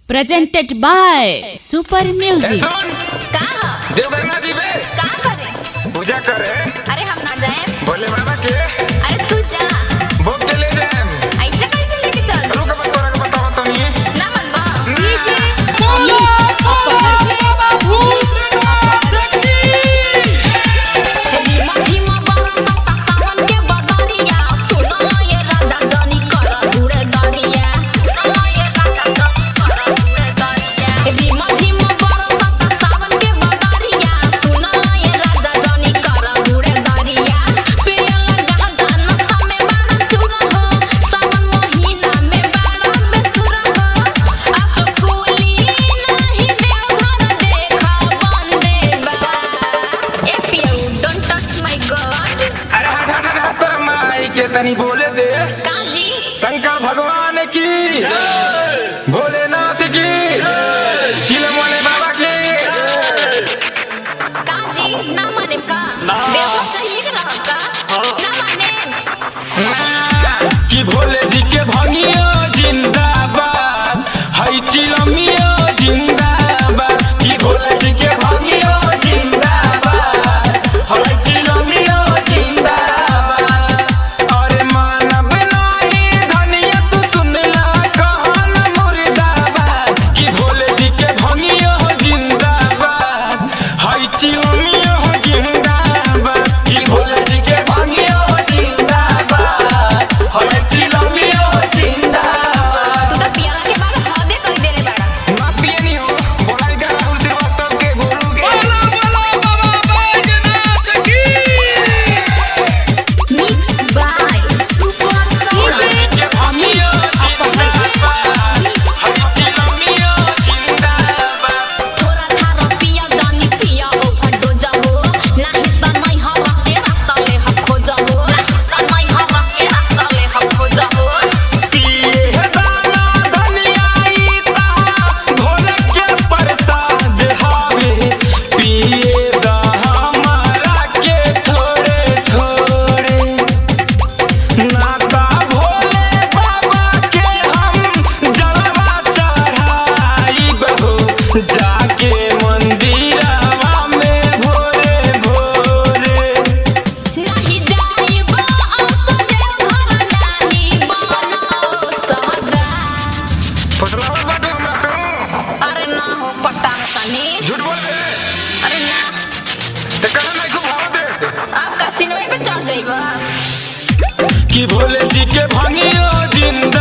presented by Super Music। Devganga जी में कहाँ करे? पूजा करे। अरे हम ना जाए। भोले बाबा के। अरे तू जा। भोग के ले जाए। ऐसे कैसे लेके चल? रुक मत तोरा के बताओ तो नहीं। ना मन बा। डीजे। तनी बोले दे। काजी शंकर भगवान की, भोलेनाथ की, चिलम वाले बाबा की। काजी ना माने का देव चाहिए के रहा का ना माने कि भोले जी के भंगियो जिंदाबाद, हई चिलमियो जिंदाबाद। कि भोले जी के भंगियो जिंदाबाद, हई चिलमियो जिंदाबाद। अरे मानव नहीं धनिया तू सुन ला कहन मुर्दाबाद। कि भोले जी के भंगियो जिंदाबाद, हई चिलमियो जिंदाबाद। कि भोले जी के भंगियो जिंदाबाद, हई चिलमियो जिंदाबाद। तू तो पियाला के बाद हदे कह देले बड़ा ना पिए नहीं हो, बोलाई का राहुल श्रीवास्तव के गुरु के। मिक्स बाय सुपर डीजे के भंगियो जिंदाबाद, हई चिलमियो जिंदाबाद। थोड़ा थारा पिया जानी पिया ओवरडोज हो नहीं त नहीं हवा के रास्ता ले हम खोज हो नहीं त नहीं हवा के रास्ता ले हम खोज हो पिए दाना धनियाई ता भोले के प्रसाद हावे। पिए दा हमारा के थोड़े थोड़े, नाता भोले बाबा के हम जलवा चढ़ाई बहो। जाके मंदिरवा में भोरे भोरे। नहीं जाइबा आसो देव घर नहीं बनो सदा फसलावा बाटे हमरा तू। अरे ना हो पट्टा तनी झूठ बोल बे। अरे ना ते कहना नहीं को भाव दे। आप का सिनवे पे चढ़ जाइबा कि भोले जी के भंगियो जिंदा